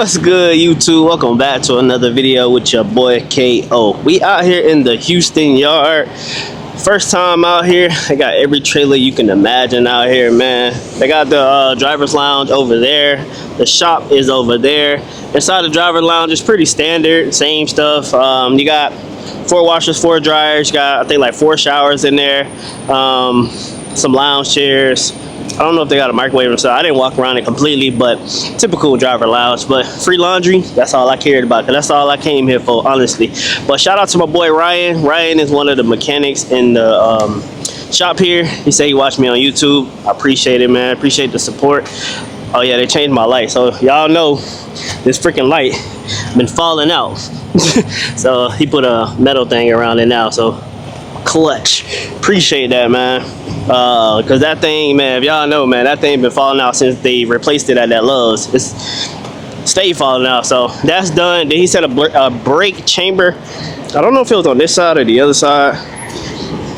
What's good, YouTube? Welcome back to another video with your boy KO. We out here in the Houston yard. First time out here. They got every trailer you can imagine out here, man. They got the driver's lounge over there. The shop is over there. Inside the driver's lounge is pretty standard, same stuff. You got 4 washers, 4 dryers. You got, I think, like 4 showers in there. Some lounge chairs. I don't know if they got a microwave or so. I didn't walk around it completely, but typical driver lounge. But free laundry, that's all I cared about, because that's all I came here for, honestly. But shout out to my boy Ryan. Ryan is one of the mechanics in the shop here. He said he watched me on YouTube. I appreciate it, man. Appreciate the support. Oh yeah, they changed my light. So y'all know this freaking light been falling out. So he put a metal thing around it now. So clutch. Appreciate that, man. Cause that thing, man, if y'all know, man, that thing been falling out since they replaced it at that Love's. It's stayed falling out. So that's done. Then he said a brake chamber. I don't know if it was on this side or the other side.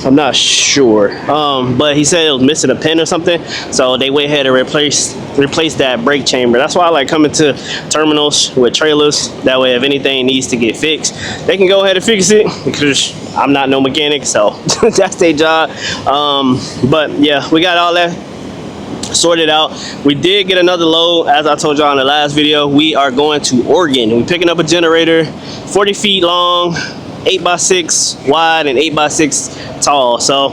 I'm not sure. But he said it was missing a pin or something. So they went ahead and replace that brake chamber. That's why I like coming to terminals with trailers. That way, if anything needs to get fixed, they can go ahead and fix it, because I'm not no mechanic, so that's their job. But yeah, we got all that sorted out. We did get another load, as I told y'all in the last video. We are going to Oregon. We're picking up a generator, 40 feet long, 8x6 wide, and 8x6 tall. So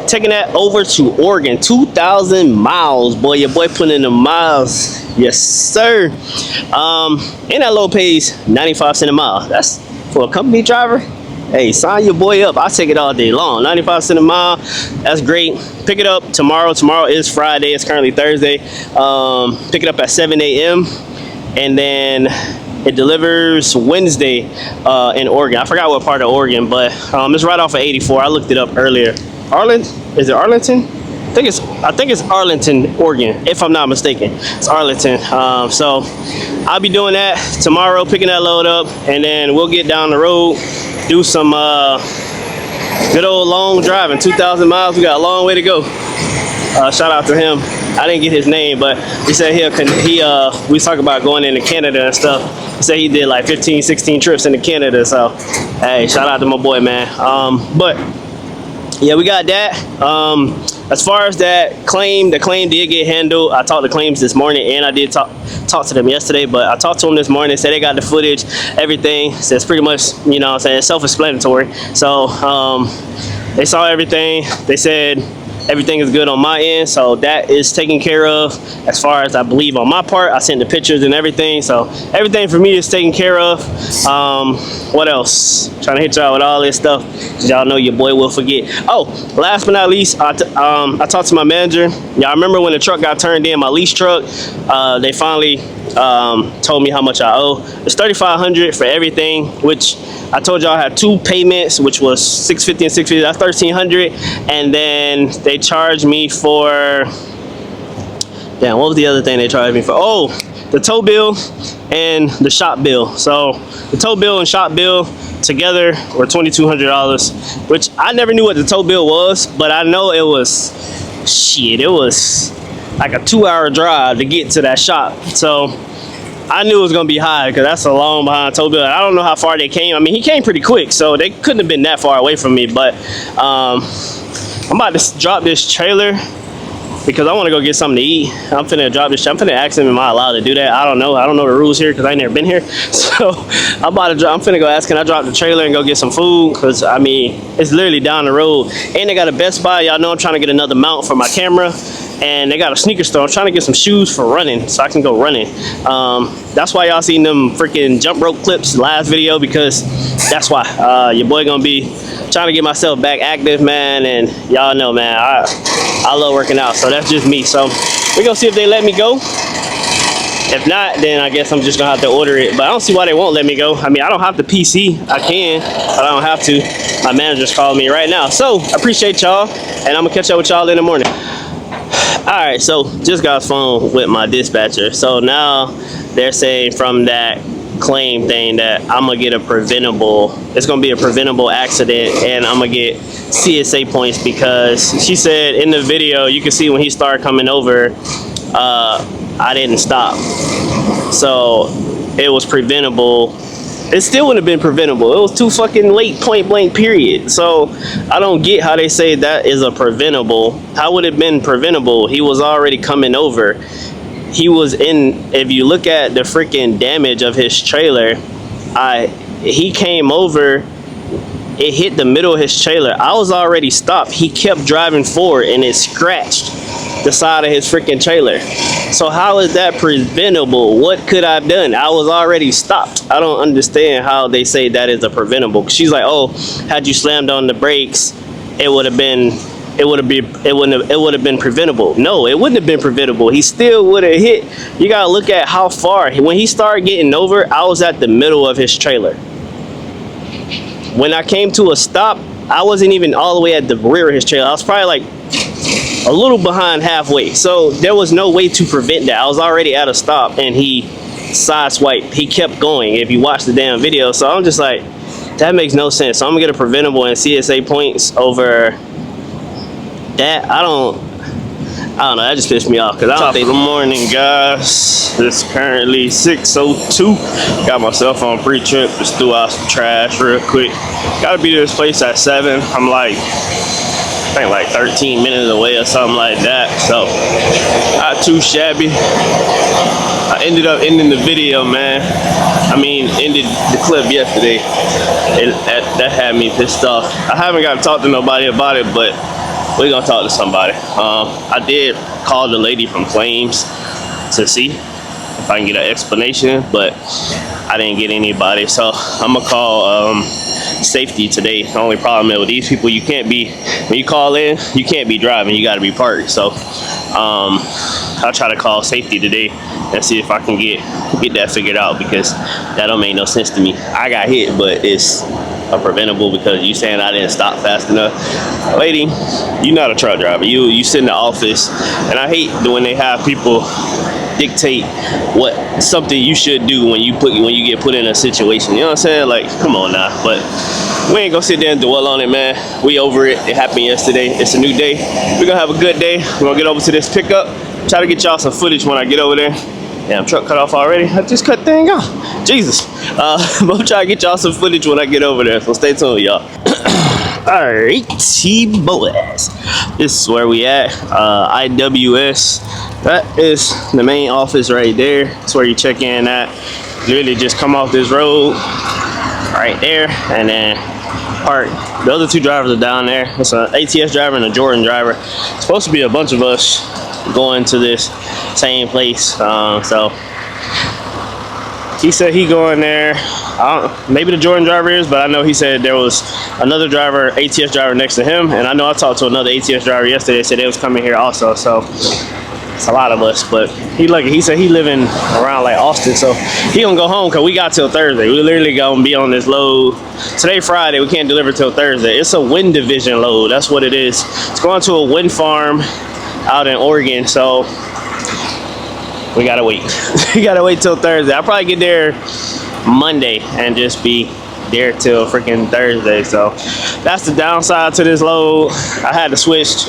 taking that over to Oregon. 2,000 miles, boy. Your boy putting in the miles. Yes, sir. And that load pays 95 cents a mile. That's for a company driver. Hey, sign your boy up. I'll take it all day long. 95 cents a mile. That's great. Pick it up tomorrow. Tomorrow is Friday. It's currently Thursday. Pick it up at 7 a.m. and then it delivers Wednesday in Oregon. I forgot what part of Oregon, but it's right off of 84. I looked it up earlier. Arlington? Is it Arlington? I think it's Arlington, Oregon, if I'm not mistaken. It's Arlington. So I'll be doing that tomorrow, picking that load up, and then we'll get down the road, do some good old long driving. 2,000 miles. We got a long way to go. Shout out to him. I didn't get his name, but he said we talk about going into Canada and stuff. He said he did like 15, 16 trips into Canada. So hey, shout out to my boy, man. But yeah, we got that. As far as that claim, the claim did get handled. I talked to claims this morning, and I did talk to them yesterday, but I talked to them this morning. They said they got the footage, everything. So it's pretty much, you know what I'm saying, self-explanatory. So they saw everything. They said everything is good on my end, so that is taken care of. As far as I believe on my part, I sent the pictures and everything, so everything for me is taken care of. What else? Trying to hit y'all with all this stuff, because y'all know your boy will forget. Oh, last but not least, I talked to my manager. Y'all remember when the truck got turned in, my lease truck? They finally told me how much I owe. It's $3,500 for everything, which I told y'all I had 2 payments, which was $650 and $650. That's $1,300, and then they charged me for, damn, what was the other thing they charged me for? Oh, the tow bill and the shop bill. So the tow bill and shop bill together were $2,200, which I never knew what the tow bill was, but I know it was it was like a 2-hour drive to get to that shop. So I knew it was gonna be high, because that's a long behind tow bill. I don't know how far they came. I mean, he came pretty quick, so they couldn't have been that far away from me. But I'm about to drop this trailer, because I want to go get something to eat. I'm finna drop this. I'm finna ask him, am I allowed to do that? I don't know. I don't know the rules here, because I ain't never been here. So I'm finna go ask, can I drop the trailer and go get some food? Because I mean, it's literally down the road, and they got a Best Buy. Y'all know I'm trying to get another mount for my camera. And they got a sneaker store. I'm trying to get some shoes for running, so I can go running. That's why y'all seen them freaking jump rope clips last video, because that's why your boy gonna be trying to get myself back active, man. And y'all know, man, I love working out, so that's just me. So we're gonna see if they let me go. If not, then I guess I'm just gonna have to order it. But I don't see why they won't let me go. I mean, I don't have the PC. I can, but I don't have to. My manager's calling me right now. So I appreciate y'all, and I'm gonna catch up with y'all in the morning. Alright, so just got a phone with my dispatcher. So now they're saying from that claim thing that I'm gonna get a preventable, it's gonna be a preventable accident, and I'm gonna get CSA points, because she said in the video you can see when he started coming over, I didn't stop. So it was preventable, it still wouldn't have been preventable. It was too fucking late, point blank, period. So I don't get how they say that is a preventable. How would it have been preventable? He was already coming over. He was in, if you look at the freaking damage of his trailer, he came over, it hit the middle of his trailer. I was already stopped. He kept driving forward and it scratched the side of his freaking trailer. So how is that preventable? What could I have done? I was already stopped. I don't understand how they say that is a preventable. She's like, oh, had you slammed on the brakes, it would have been preventable. No, it wouldn't have been preventable. He still would have hit. You gotta look at how far. When he started getting over, I was at the middle of his trailer. When I came to a stop, I wasn't even all the way at the rear of his trailer. I was probably like a little behind halfway. So there was no way to prevent that. I was already at a stop and he sideswiped. He kept going if you watch the damn video. So I'm just like, that makes no sense. So I'm gonna get a preventable and CSA points over that. I don't know, that just pissed me off because I don't think. Good morning, guys. It's currently 6:02. Got myself on pre-trip. Just threw out some trash real quick. Gotta be to this place at 7. I'm like, I think like 13 minutes away or something like that. So not too shabby. I ended up ending the video, man. I mean, ended the clip yesterday. That had me pissed off. I haven't got to talk to nobody about it, but we're gonna talk to somebody. I did call the lady from claims to see if I can get an explanation, but I didn't get anybody. So I'm gonna call safety today. The only problem is with these people, you can't be, when you call in, you can't be driving, you gotta be parked. So I'll try to call safety today and see if I can get that figured out, because that don't make no sense to me. I got hit, but it's a preventable because you saying I didn't stop fast enough. Lady, you're not a truck driver. You sit in the office, and I hate when they have people dictate what something you should do when you get put in a situation. You know what I'm saying? Like, come on now. But we ain't gonna sit there and dwell on it, man. We over it. It happened yesterday. It's a new day. We're gonna have a good day. We're gonna get over to this pickup. Try to get y'all some footage when I get over there. Damn, truck cut off already. I just cut thing off. Jesus. But I'm trying to get y'all some footage when I get over there. So stay tuned, y'all. Alright, boys. This is where we at. IWS. That is the main office right there. That's where you check in at. Literally just come off this road right there and then park. The other two drivers are down there. It's an ATS driver and a Jordan driver. It's supposed to be a bunch of us going to this same place. So he said he going there. Maybe the Jordan driver is, but I know he said there was another driver, ATS driver next to him, and I know I talked to another ATS driver yesterday. Said they was coming here also. So it's a lot of us, but he lucky. He said he living around like Austin, so he gonna go home because we got till Thursday. We literally gonna be on this load today, Friday. We can't deliver till Thursday. It's a wind division load. That's what it is. It's going to a wind farm out in Oregon, so we gotta wait. We gotta wait till Thursday. I'll probably get there Monday and just be there till freaking Thursday. So that's the downside to this load. I had to switch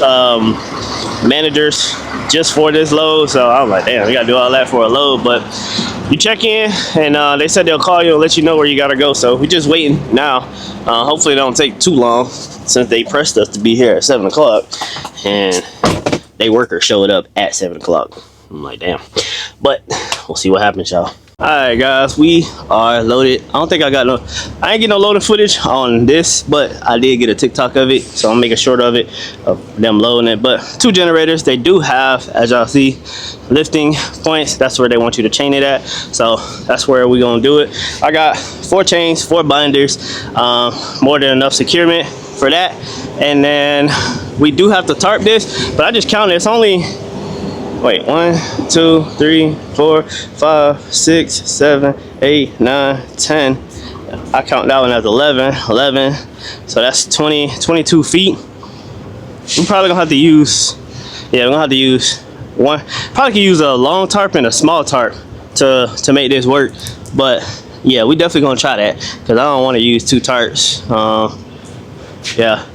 managers just for this load, so I was like, damn, we gotta do all that for a load. But you check in and they said they'll call you and let you know where you gotta go. So we're just waiting now. Hopefully it don't take too long, since they pressed us to be here at 7 o'clock and they worker showed up at 7 o'clock. I'm like, damn. But we'll see what happens, y'all. Alright guys, we are loaded. I don't think I ain't getting no loading footage on this, but I did get a TikTok of it, so I'm making short of it, of them loading it. But 2 generators, they do have, as y'all see, lifting points. That's where they want you to chain it at, so that's where we're gonna do it. I got 4 chains, 4 binders, more than enough securement for that. And then we do have to tarp this, but I just counted, it's only, wait, 1, 2, 3, 4, 5, 6, 7, 8, 9, 10. I count that one as 11. So that's 22 feet. I'm probably gonna have to use, yeah, we're gonna have to use one. Probably could use a long tarp and a small tarp to make this work. But yeah, we definitely gonna try that because I don't want to use 2 tarps. Yeah.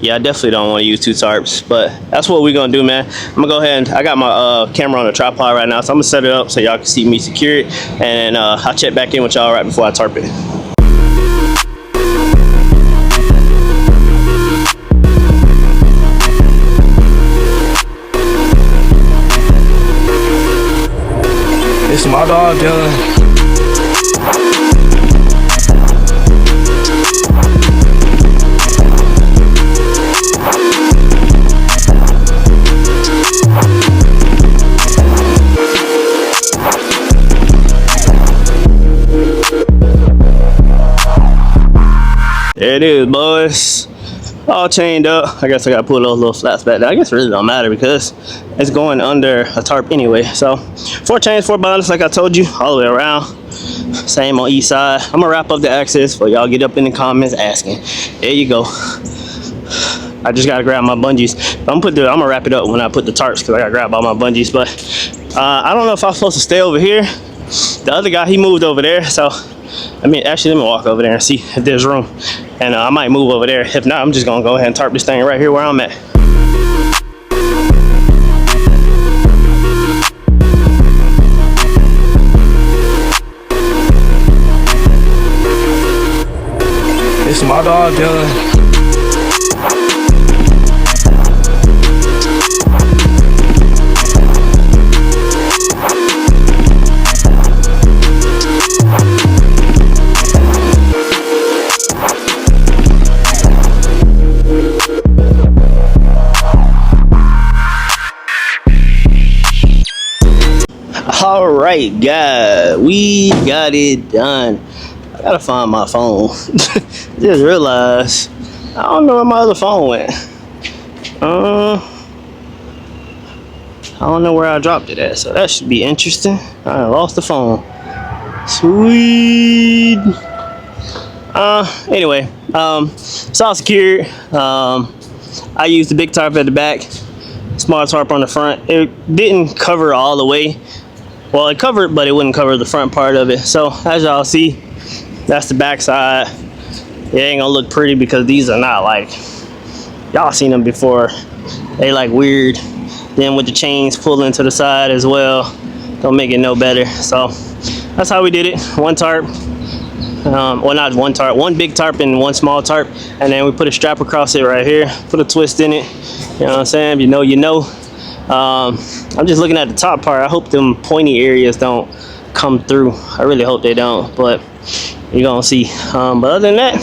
yeah, I definitely don't want to use 2 tarps, but that's what we're gonna do, man. I'm gonna go ahead and I got my camera on a tripod right now, so I'm gonna set it up so y'all can see me secure it, and I'll check back in with y'all right before I tarp it. It's my dog, Dylan. There it is, boys. All chained up. I guess I gotta pull those little flaps back there. I guess it really don't matter because it's going under a tarp anyway. So 4 chains, 4 binders, like I told you, all the way around. Same on each side. I'm gonna wrap up the axis for y'all get up in the comments asking. There you go. I just gotta grab my bungees. I'm gonna wrap it up when I put the tarps because I gotta grab all my bungees. But I don't know if I'm supposed to stay over here. The other guy, he moved over there, so I mean, actually, let me walk over there and see if there's room. And I might move over there. If not, I'm just gonna go ahead and tarp this thing right here where I'm at. It's my dog, Dylan. All right, guys, we got it done. I gotta find my phone. Just realized I don't know where my other phone went. I don't know where I dropped it at, so that should be interesting. I lost the phone. Sweet. Anyway, it's all secured. I used the big tarp at the back, small tarp on the front. It didn't cover all the way. Well, it covered, but it wouldn't cover the front part of it. So as y'all see, that's the back side. It ain't gonna look pretty because these are not like, y'all seen them before. They like weird. Then with the chains pulling to the side as well, don't make it no better. So that's how we did it. 1 tarp, well, not 1 tarp, 1 big tarp and 1 small tarp, and then we put a strap across it right here, put a twist in it. You know what I'm saying? You know. I'm just looking at the top part. I hope them pointy areas don't come through. I really hope they don't, but you're gonna see. But other than that,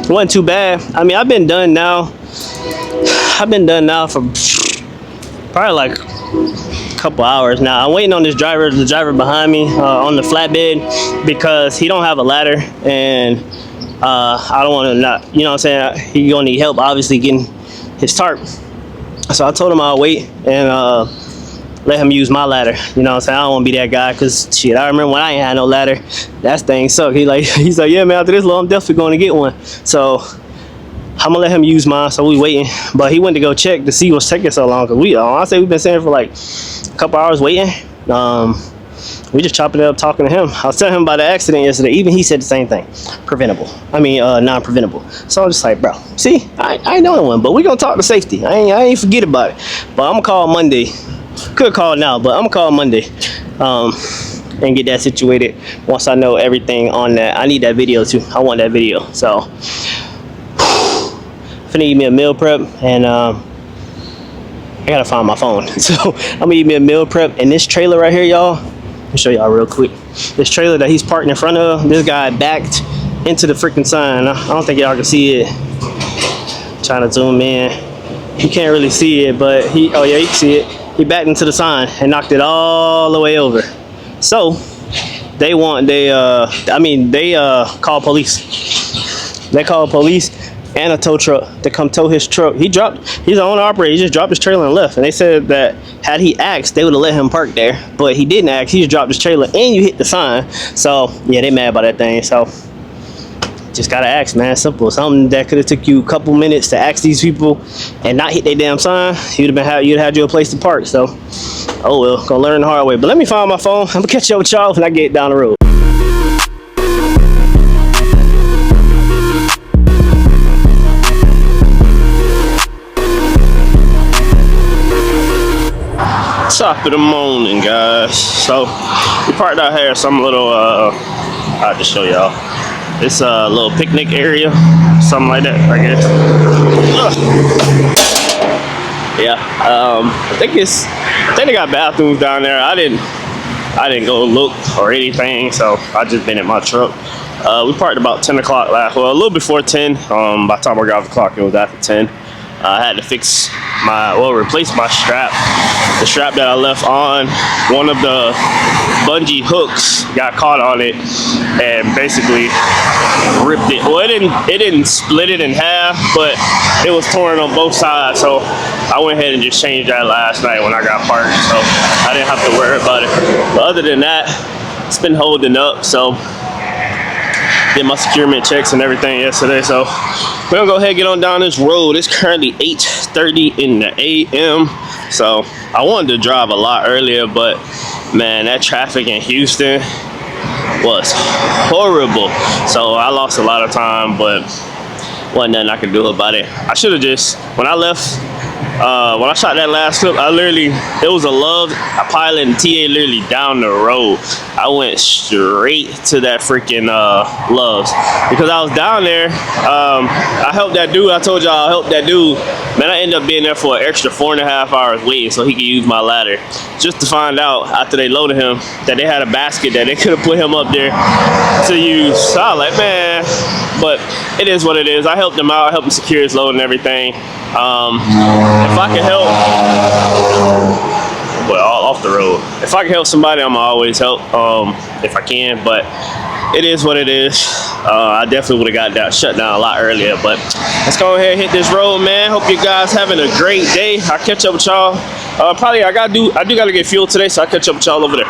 it wasn't too bad. I mean, I've been done now for probably like a couple hours now. I'm waiting on the driver behind me on the flatbed because he don't have a ladder, and I don't want to not, you know what I'm saying, he gonna need help obviously getting his tarp. So I told him I'll wait and let him use my ladder. You know what I'm saying? I don't want to be that guy because shit, I remember when I ain't had no ladder, that thing sucked. He's like, yeah, man, after this long, I'm definitely going to get one. So I'm gonna let him use mine. So we waiting, but he went to go check to see what's taking so long because honestly we've been sitting for like a couple hours waiting. We just chopping it up talking to him. I was telling him about the accident yesterday. Even he said the same thing. Preventable. I mean, non-preventable. So I'm just like, bro, see, I ain't knowing one, but we gonna talk to safety. I ain't forget about it. But I'm gonna call Monday. Could call now, but I'm gonna call Monday and get that situated once I know everything on that. I need that video too. I want that video. So finna eat me a meal prep, and I gotta find my phone. So I'm gonna eat me a meal prep, and this trailer right here, y'all, let me show y'all real quick. This trailer that he's parked in front of, this guy backed into the freaking sign. I don't think y'all can see it. Trying to zoom in. You can't really see it, but oh yeah, you can see it. He backed into the sign and knocked it all the way over. So they called police. They called police and a tow truck to come tow his truck. He's the owner operator. He just dropped his trailer and left. And they said that had he asked, they would have let him park there. But he didn't ask. He just dropped his trailer and you hit the sign. So yeah, they mad about that thing. So just gotta ask, man. Simple. Something that could have took you a couple minutes to ask these people and not hit their damn sign. You'd have had you a place to park. So oh well, gonna learn the hard way. But let me find my phone. I'm gonna catch up with y'all when I get down the road. Top of the morning, guys. So we parked out here some little I'll just show y'all. It's a little picnic area, something like that, I guess. Yeah, I think they got bathrooms down there. I didn't go look or anything, so I just been in my truck. We parked about 10 o'clock a little before 10. By the time I got off the clock, it was after 10. I had to replace my strap. The strap that I left on, one of the bungee hooks got caught on it and basically ripped it. Well, it didn't split it in half, but it was torn on both sides. So I went ahead and just changed that last night when I got parked. So I didn't have to worry about it. But other than that, it's been holding up. So did my securement checks and everything yesterday, so we're gonna go ahead and get on down this road. It's currently 8:30 in the a.m. so I wanted to drive a lot earlier, but man, that traffic in Houston was horrible, so I lost a lot of time, but wasn't nothing I could do about it. I should have just, when I left, when I shot that last clip, it was a pilot and TA literally down the road. I went straight to that freaking Love's because I was down there. I helped that dude. I told y'all I helped that dude. Man, I ended up being there for an extra 4.5 hours waiting so he could use my ladder, just to find out after they loaded him that they had a basket that they could have put him up there to use. So I was like, man, but it is what it is. I helped him out. I helped him secure his load and everything. If I can help, well, off the road. If I can help somebody, I'm always help if I can. But it is what it is. I definitely would have got that shut down a lot earlier. But let's go ahead and hit this road, man. Hope you guys having a great day. I'll catch up with y'all. Probably I do gotta get fuel today, so I'll catch up with y'all over there.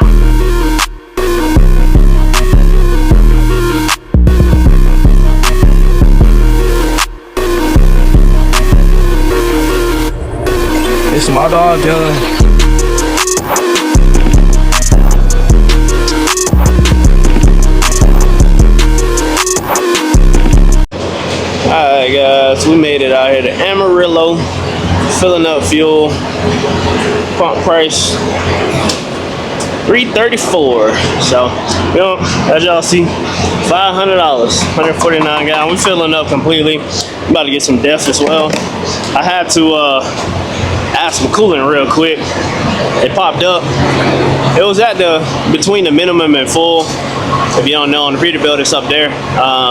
It's my dog, Dylan. Alright guys, we made it out here to Amarillo, filling up fuel. Pump price $3.34. So, you know, as y'all see, $500, 149 gallon. We filling up completely. I'm about to get some def as well. I had to add some coolant real quick. It popped up. It was at between the minimum and full. If you don't know, on the Pretrip it's up there.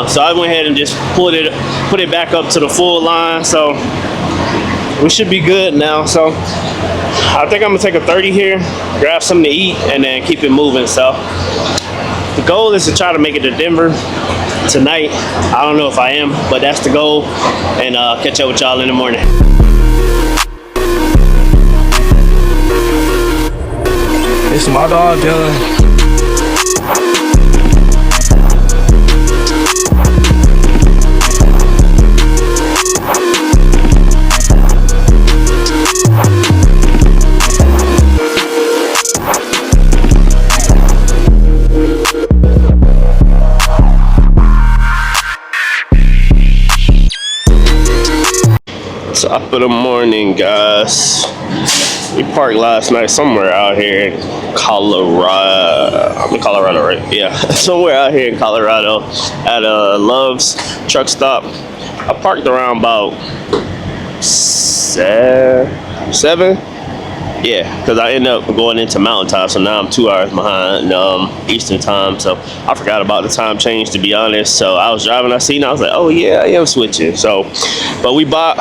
So I went ahead and just put it back up to the full line. So we should be good now. So I think I'm gonna take a 30 here, grab something to eat, and then keep it moving. So the goal is to try to make it to Denver tonight. I don't know if I am, but that's the goal. And catch up with y'all in the morning. It's my dog, Dylan. Top of the morning, guys. We parked last night somewhere out here in Colorado. I'm in Colorado, right? Yeah, somewhere out here in Colorado at a Love's truck stop. I parked around about 7. Yeah, because I ended up going into Mountain Time, so now I'm 2 hours behind Eastern Time. So I forgot about the time change, to be honest. So I was driving, I was like, oh yeah, I am switching. So, but we bought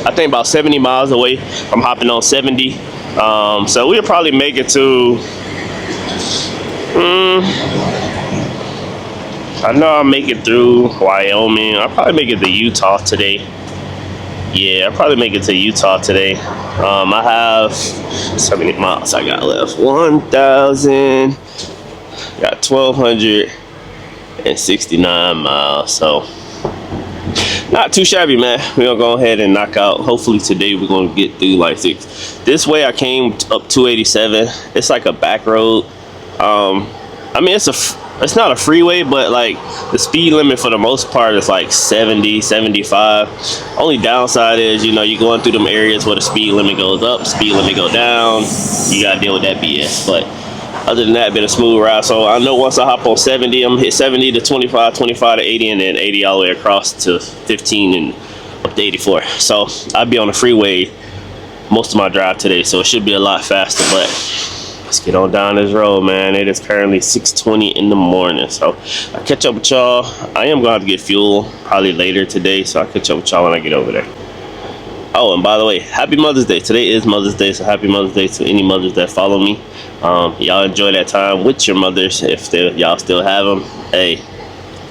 I think about 70 miles away from hopping on 70. So we'll probably make it to, I know I'll make it through Wyoming. I'll probably make it to Utah today. Yeah, I'll probably make it to Utah today. I have, how many miles I got left? 1,000, got 1,269 miles. So not too shabby, man. We're gonna go ahead and knock out. Hopefully today we're gonna get through like 6. This way I came up 287. It's like a back road. I mean, it's not a freeway, but like the speed limit for the most part is like 70, 75. Only downside is, you know, you're going through them areas where the speed limit goes up, speed limit go down. You gotta deal with that BS. But other than that, been a smooth ride. So I know once I hop on 70, I'm hit 70 to 25, 25 to 80, and then 80 all the way across to 15 and up to 84. So I'll be on the freeway most of my drive today, so it should be a lot faster. But let's get on down this road, man. It is currently 6:20 in the morning, so I'll catch up with y'all. I am gonna have to get fuel probably later today, so I'll catch up with y'all when I get over there. Oh, and by the way, happy Mother's Day. Today is Mother's Day, so happy Mother's Day to any mothers that follow me. Y'all enjoy that time with your mothers if y'all still have them. Hey,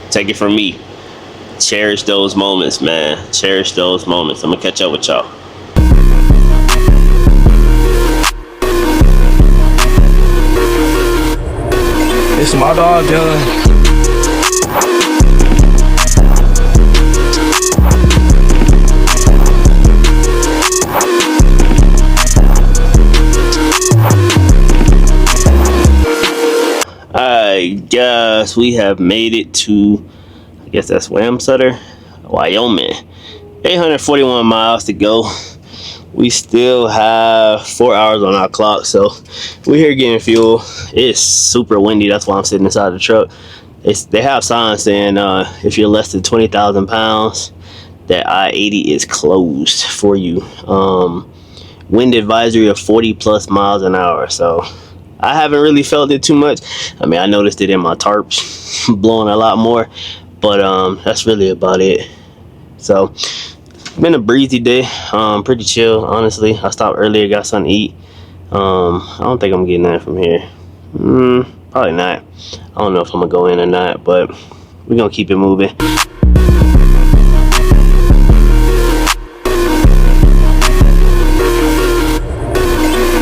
take it from me, cherish those moments, man. Cherish those moments. I'm gonna catch up with y'all. It's my dog, Dylan. Alright, guys, we have made it to, I guess that's Wyoming, Wyoming. 841 miles to go. We still have 4 hours on our clock, so we're here getting fuel. It's super windy, that's why I'm sitting inside the truck. They have signs saying if you're less than 20,000 pounds, that I-80 is closed for you. Wind advisory of 40 plus miles an hour. So I haven't really felt it too much. I mean, I noticed it in my tarps blowing a lot more, but that's really about it. So been a breezy day, pretty chill, honestly. I stopped earlier, got something to eat. I don't think I'm getting that from here. Probably not. I don't know if I'm gonna go in or not, but we're gonna keep it moving.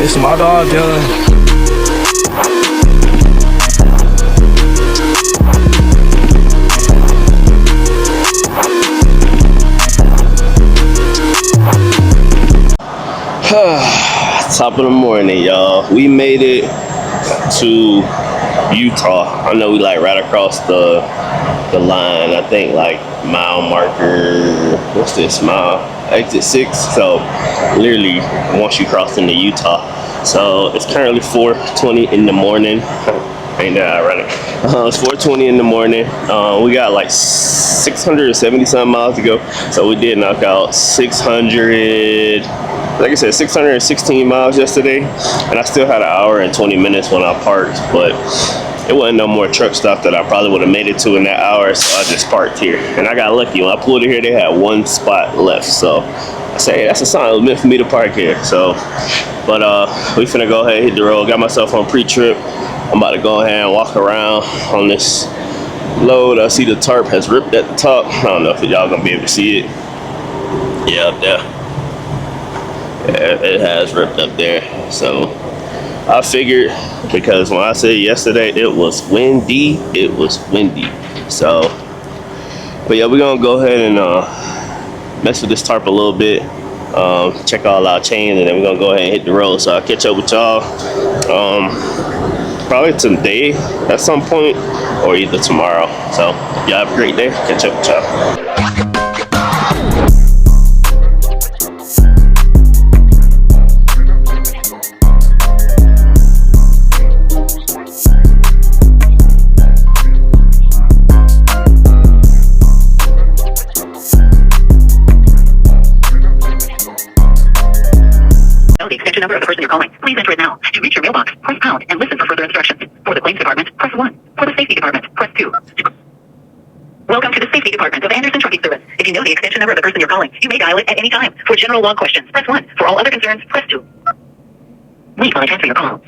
It's my dog, Dylan. Top of the morning, y'all. We made it to Utah. I know we like right across the line. I think like mile marker, what's this, mile exit 6. So literally once you cross into Utah. So it's currently 4:20 in the morning. Ain't that ironic? It's 4:20 in the morning. We got like 670 some miles to go. So we did knock out 600, like I said, 616 miles yesterday, and I still had an hour and 20 minutes when I parked, but it wasn't no more truck stop that I probably would have made it to in that hour, so I just parked here. And I got lucky. When I pulled in here, they had one spot left, so I say, hey, that's a sign. It was meant for me to park here. So, but we finna go ahead and hit the road. Got myself on pre-trip. I'm about to go ahead and walk around on this load. I see the tarp has ripped at the top. I don't know if y'all gonna be able to see it. Yeah, up there. Yeah, it has ripped up there. So I figured, because when I said yesterday it was windy, it was windy. So, but yeah, we're gonna go ahead and mess with this tarp a little bit, check all our chains, and then we're gonna go ahead and hit the road. So I'll catch up with y'all probably today at some point, or either tomorrow. So y'all have a great day. Catch up with y'all. The extension number of the person you're calling. Please enter it now. To reach your mailbox, press pound and listen for further instructions. For the claims department, press 1. For the safety department, press 2. Welcome to the safety department of Anderson Trucking Service. If you know the extension number of the person you're calling, you may dial it at any time. For general log questions, press 1. For all other concerns, press 2. Wait while I transfer your call.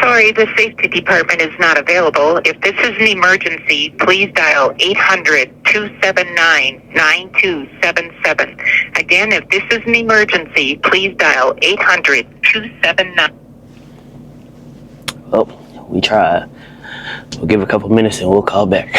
Sorry, the safety department is not available. If this is an emergency, please dial 800-279-9277. Again, if this is an emergency, please dial 800-279. Oh, we tried. We'll give it a couple minutes and we'll call back.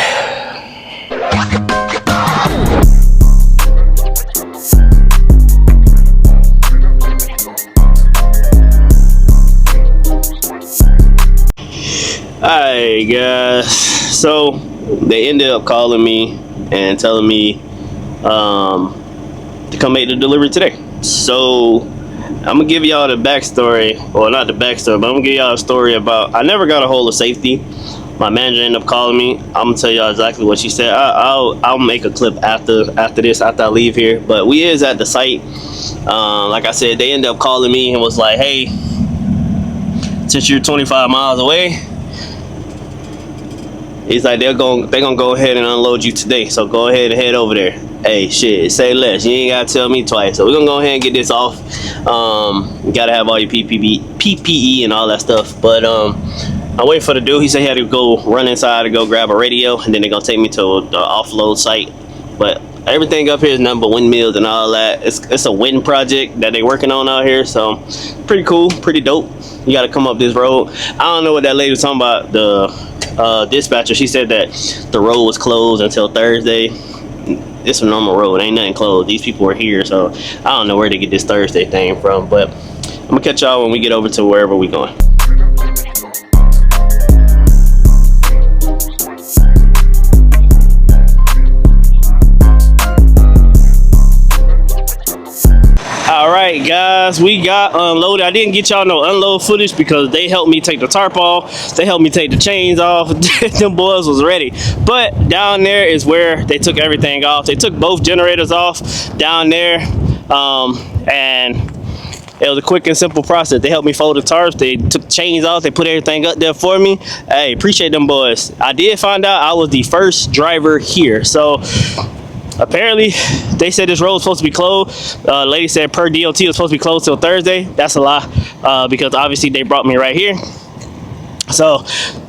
right, guys. So they ended up calling me and telling me to come make the delivery today. So I'm gonna give y'all the backstory, well, not the backstory, but I'm gonna give y'all a story about. I never got a hold of safety. My manager ended up calling me. I'm gonna tell y'all exactly what she said. I'll make a clip after this, after I leave here. But we is at the site. Like I said, they ended up calling me and was like, "Hey, since you're 25 miles away," he's like, they're gonna go ahead and unload you today. So go ahead and head over there. Hey, shit, say less. You ain't gotta tell me twice. So we're gonna go ahead and get this off. You gotta have all your PPE and all that stuff. But I'm waiting for the dude. He said he had to go run inside to go grab a radio, and then they're gonna take me to the offload site. But everything up here is nothing but windmills and all that. It's a wind project that they're working on out here, so pretty cool, pretty dope. You got to come up this road. I don't know what that lady was talking about. The dispatcher, she said that the road was closed until Thursday. It's a normal road, ain't nothing closed. These people are here, so I don't know where to get this Thursday thing from. But I'm gonna catch y'all when we get over to wherever we going. Alright guys, we got unloaded. I didn't get y'all no unload footage because they helped me take the tarp off. They helped me take the chains off. Them boys was ready. But down there is where they took everything off. They took both generators off down there. And it was a quick and simple process. They helped me fold the tarps. They took the chains off. They put everything up there for me. Hey, appreciate them boys. I did find out I was the first driver here. So apparently, they said this road was supposed to be closed. Lady said per DOT it was supposed to be closed till Thursday. That's a lie, because obviously they brought me right here. So,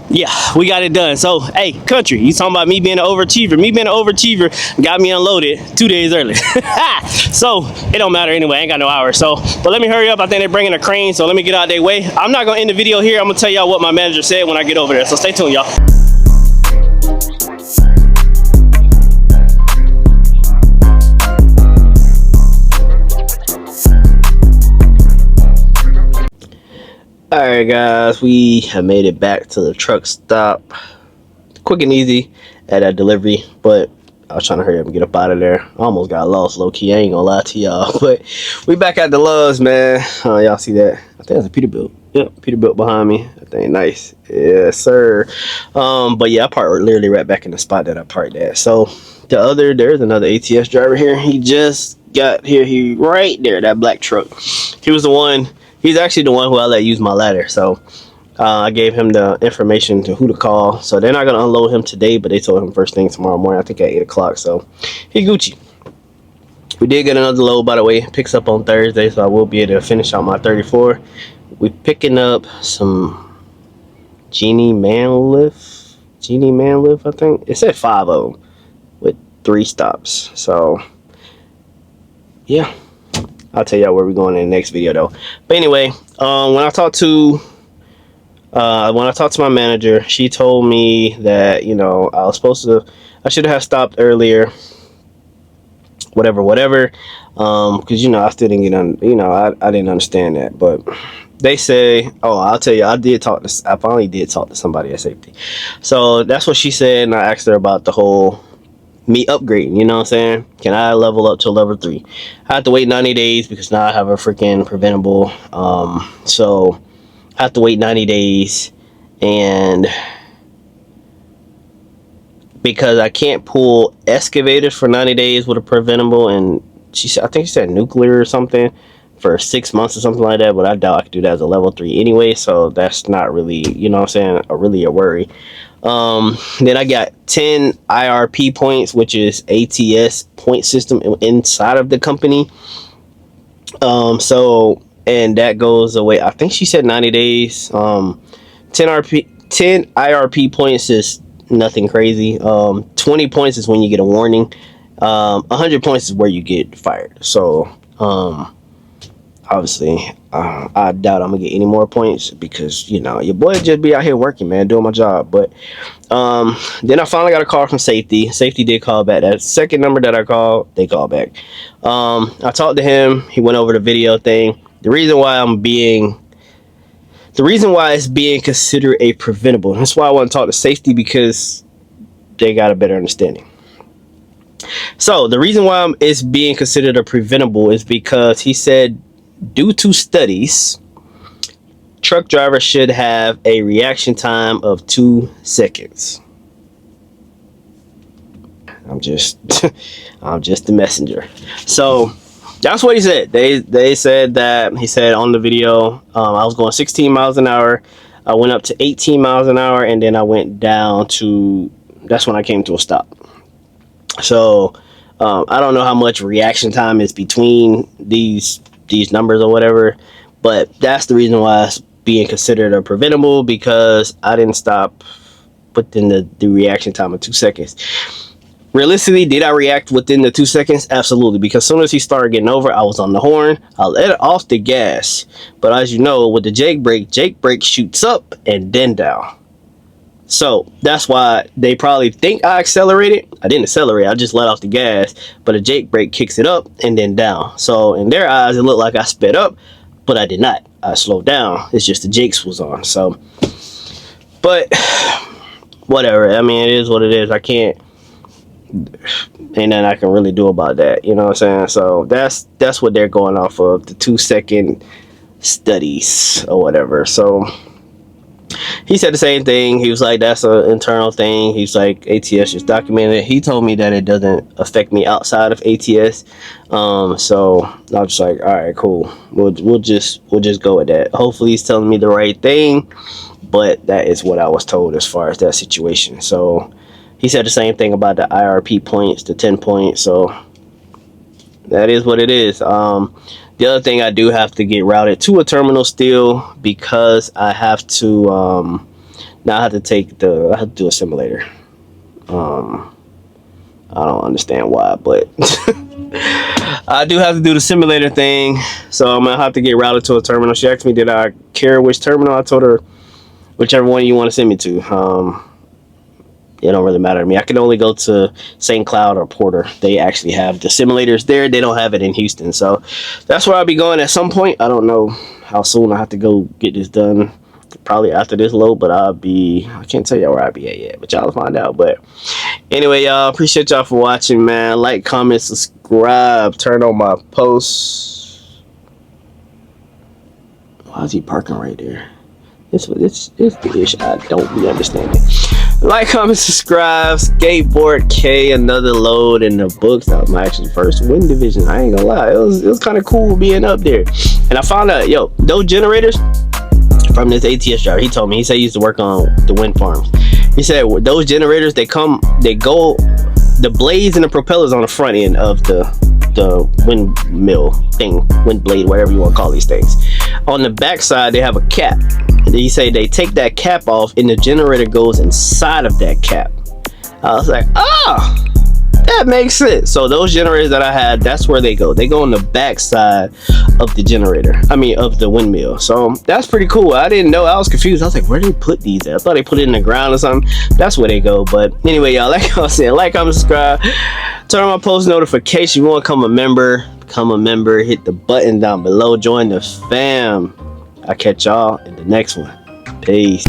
yeah, we got it done. So, hey, country, you talking about me being an overachiever. Me being an overachiever got me unloaded 2 days early. So, it don't matter anyway. I ain't got no hours. So, but let me hurry up. I think they're bringing a crane, so let me get out of their way. I'm not going to end the video here. I'm going to tell y'all what my manager said when I get over there. So, stay tuned, y'all. Alright guys, we have made it back to the truck stop. Quick and easy at that delivery, but I was trying to hurry up and get up out of there. I almost got lost low-key, I ain't gonna lie to y'all. But we back at the Loves, man. Y'all see that? I think that's a Peterbilt. Yep, Peterbilt behind me. I think nice. Yes, sir. But yeah, I parked literally right back in the spot that I parked at. So there's another ATS driver here. He just got here. He right there, that black truck. He was the one. He's actually the one who I let use my ladder. So I gave him the information to who to call. So they're not going to unload him today, but they told him first thing tomorrow morning, I think at 8 o'clock. So he Gucci. We did get another load, by the way. Picks up on Thursday, so I will be able to finish out my 34. We picking up some Genie Man lift, I think. It said 5 of them with 3 stops. So, yeah. I'll tell y'all where we're going in the next video though. But anyway, when I talked to my manager, she told me that, you know, I should have stopped earlier. Whatever. Because, you know, I still didn't get on, you know, I didn't understand that. But they say, oh, I'll tell you, I finally did talk to somebody at safety. So that's what she said, and I asked her about the whole me upgrading, you know what I'm saying? Can I level up to level 3? I have to wait 90 days because now I have a freaking preventable. So I have to wait 90 days, and because I can't pull excavators for 90 days with a preventable, and I think she said nuclear or something for 6 months or something like that, but I doubt I could do that as a level 3 anyway, so that's not really, you know what I'm saying, really a worry. Then I got 10 IRP points, which is ATS point system inside of the company. So, and that goes away. I think she said 90 days. 10 IRP points is nothing crazy. 20 points is when you get a warning. 100 points is where you get fired. So, obviously, I doubt I'm gonna get any more points because, you know, your boy just be out here working, man, doing my job. But then I finally got a call from safety. Safety did call back. That second number that I called, they called back. I talked to him. He went over the video thing. The reason why I'm being the reason why it's being considered a preventable, that's why I want to talk to safety, because they got a better understanding. So the reason why it's being considered a preventable is because he said, due to studies, truck drivers should have a reaction time of 2 seconds. I'm just the messenger. So that's what he said. They said that, he said on the video, I was going 16 miles an hour. I went up to 18 miles an hour, and then I went down to, that's when I came to a stop. So I don't know how much reaction time is between these numbers or whatever, but that's the reason why it's being considered a preventable, because I didn't stop within the reaction time of 2 seconds. Realistically, did I react within the 2 seconds? Absolutely, because as soon as he started getting over, I was on the horn. I let it off the gas, but as you know, with the Jake brake shoots up and then down. So that's why they probably think I accelerated. I didn't accelerate, I just let off the gas, but a Jake brake kicks it up and then down. So in their eyes, it looked like I sped up, but I did not. I slowed down. It's just the Jakes was on. So, but whatever. I mean, it is what it is. I can't, ain't nothing I can really do about that. You know what I'm saying? So that's what they're going off of, the 2 second studies or whatever. So he said the same thing. He was like, that's an internal thing. He's like, ATS just documented it. He told me that it doesn't affect me outside of ATS. So I was just like, all right, cool. We'll just go with that. Hopefully he's telling me the right thing, but that is what I was told as far as that situation. So he said the same thing about the IRP points, the 10 points. So that is what it is. The other thing, I do have to get routed to a terminal still, because I have to now I have to do a simulator. I don't understand why, but I do have to do the simulator thing. So I'm gonna have to get routed to a terminal. She asked me, did I care which terminal? I told her whichever one you want to send me to. It don't really matter to me. I can only go to St. Cloud or Porter. They actually have the simulators there. They don't have it in Houston. So that's where I'll be going at some point. I don't know how soon I have to go get this done. Probably after this load, but I can't tell y'all where I'll be at yet, but y'all will find out. But anyway, y'all, appreciate y'all for watching, man. Like, comment, subscribe, turn on my posts. Why is he parking right there? It's the issue. I don't be understanding. Like, comment, subscribe. Skateboard K, another load in the books. That was my actually first win division. I ain't gonna lie, it was kind of cool being up there. And I found out, yo, those generators from this ATS driver, he told me, he said he used to work on the wind farms. He said those generators, they go, the blades and the propellers on the front end of the windmill thing, wind blade, whatever you want to call these things. On the back side, they have a cap. He say they take that cap off and the generator goes inside of that cap. I was like, oh, that makes sense. So those generators that I had, that's where they go. They go on the back side of the generator. I mean, of the windmill. So that's pretty cool. I didn't know. I was confused. I was like, where do they put these at? I thought they put it in the ground or something. That's where they go. But anyway, y'all, like I was saying, like, comment, subscribe, turn on my post notification. You want to become a member, hit the button down below, join the fam. I'll catch y'all in the next one. Peace.